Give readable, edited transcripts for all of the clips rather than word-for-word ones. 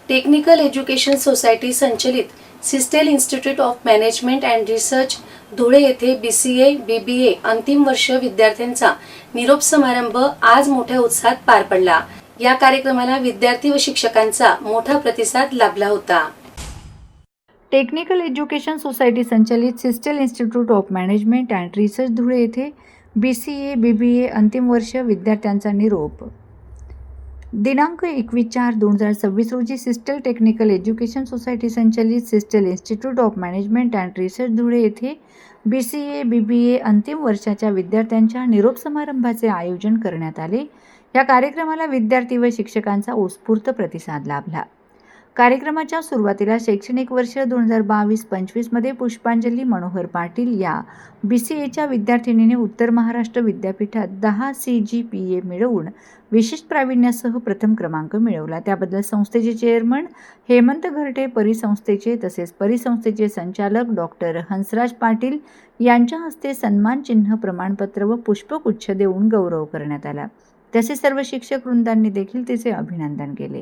Technical education society संचलित सिस्टेल institute of management and research Dhule येथे BCA BBA अंतिम वर्ष विद्यार्थ्यांचा निरोप समारंभ आज मोठ्या उत्साहात पार पडला। या कार्यक्रमाला विद्यार्थी व शिक्षकांचा मोठा प्रतिसाद लाभला होता। टेक्निकल एज्युकेशन सोसायटी संचलित सिस्टेल institute of management and research Dhule येथे BCA BBA अंतिम वर्ष विद्यार्थ्यांचा निरोप दिनांक 21/4/2026 रोजी सिस्टेल टेक्निकल एज्युकेशन सोसायटी संचलित सिस्टेल institute of management and research Dhule येथे BCA BBA अंतिम वर्षाच्या विद्यार्थ्यांच्या निरोप समारंभाचे आयोजन करण्यात आले। या कार्यक्रमाला विद्यार्थी व शिक्षकांचा उत्स्फूर्त प्रतिसाद लाभला। कार्यक्रमाच्या सुरुवातीला शैक्षणिक वर्ष 2022-25 मध्ये पुष्पांजली मनोहर पाटील या BCAच्या विद्यार्थिनीने उत्तर महाराष्ट्र विद्यापीठात 10 CGPA मिळवून विशिष्ट प्रावीण्यासह प्रथम क्रमांक मिळवला। त्याबद्दल संस्थेचे चेअरमन हेमंत घरटे, परिसंस्थेचे तसेच परिसंस्थेचे संचालक डॉक्टर हंसराज पाटील यांच्या हस्ते सन्मान चिन्ह, प्रमाणपत्र व पुष्पगुच्छ देऊन गौरव करण्यात आला। तसेच सर्व शिक्षक वृंदांनी देखील तिचे अभिनंदन केले।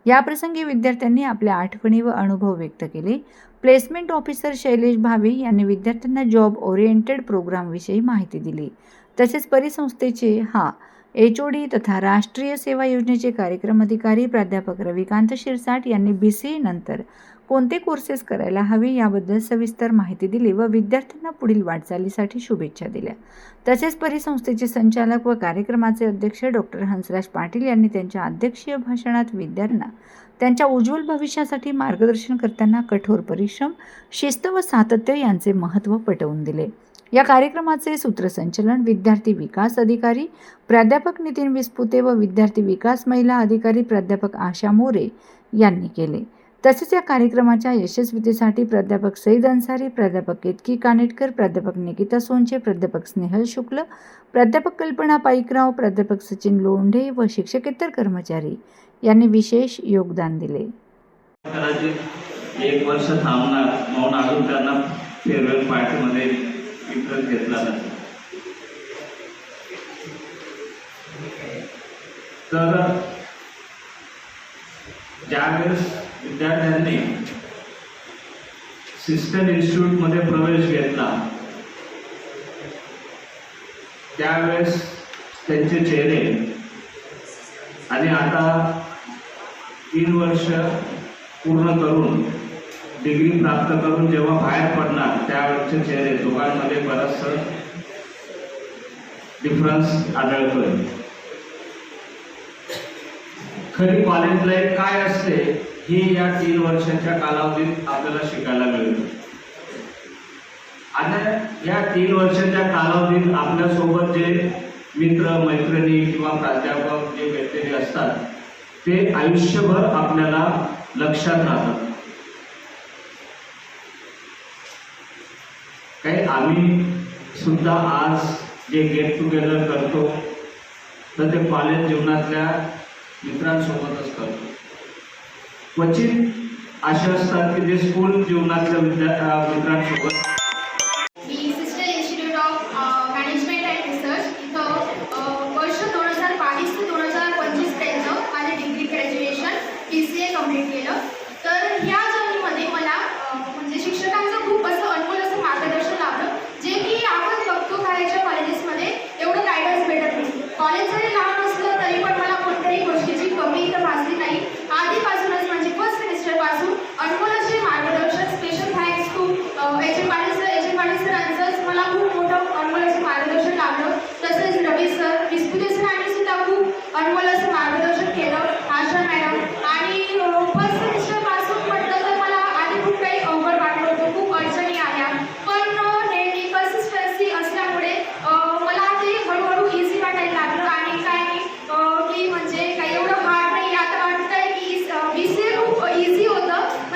याप्रसंगी विद्यार्थ्यांनी आपल्या आठवणी व अनुभव व्यक्त केले। प्लेसमेंट ऑफिसर शैलेश भावे यांनी विद्यार्थ्यांना जॉब ओरिएंटेड प्रोग्रामविषयी माहिती दिली। तसेच परिसंस्थेचे HOD तथा राष्ट्रीय सेवा योजनेचे कार्यक्रम अधिकारी प्राध्यापक रविकांत शिरसाट यांनी BCA नंतर कोणते कोर्सेस करायला हवे याबद्दल सविस्तर माहिती दिली व विद्यार्थ्यांना पुढील वाटचालीसाठी शुभेच्छा दिल्या। तसेच परिसंस्थेचे संचालक व कार्यक्रमाचे अध्यक्ष डॉक्टर हंसराज पाटील यांनी त्यांच्या अध्यक्षीय भाषणात विद्यार्थ्यांना त्यांच्या उज्ज्वल भविष्यासाठी मार्गदर्शन करताना कठोर परिश्रम, शिस्त व सातत्य यांचे महत्त्व पटवून दिले। या कार्यक्रमाचे सूत्रसंचालन विद्यार्थी विकास अधिकारी प्राध्यापक नितीन विस्पुते व विद्यार्थी विकास महिला अधिकारी प्राध्यापक आशा मोरे यांनी केले। तसेच या कार्यक्रमाच्या यशस्वीतेसाठी प्राध्यापक सईद अन्सारी, प्राध्यापक केतकी कानेटकर, प्राध्यापक निकिता सोनचे, प्राध्यापक स्नेहल शुक्ल, प्राध्यापक कल्पना पाईकराव, प्राध्यापक सचिन लोंढे व शिक्षकेतर कर्मचारी यांनी विशेष योगदान दिले। एक वर्ष थांबणार म्हणून अजून त्यांना फेअरवेल पार्टीमध्ये इंटरेस्ट घेतला नाही। तर ज्यावेळेस विद्यार्थ्यांनी सिस्टेल इन्स्टिट्यूटमध्ये प्रवेश घेतला त्यावेळेस त्यांचे चेहरे आणि आता 3 वर्ष पूर्ण करून डिग्री प्राप्त करून जेव्हा बाहेर पडणार त्यावेळेचे चेहरे दोघांमध्ये बराचसा डिफरन्स आढळतोय। खरी कॉलेज लाईफ काय असते ही या 3 वर्षाच्या कालावधीत आपल्याला शिकायला मिळते। आणि या 3 वर्षाच्या कालावधीत आपल्यासोबत जे मित्र मैत्रिणी किंवा प्राध्यापक जे भेटलेले असतात ते आयुष्यभर आपल्याला लक्षात राहतात। काही आम्ही सुद्धा आज जे गेट टुगेदर करतो तर ते कॉलेज जीवनातल्या मित्रांसोबतच करतो। क्वचित असे असतात की जे स्कूल जीवनातल्या मित्रांसोबत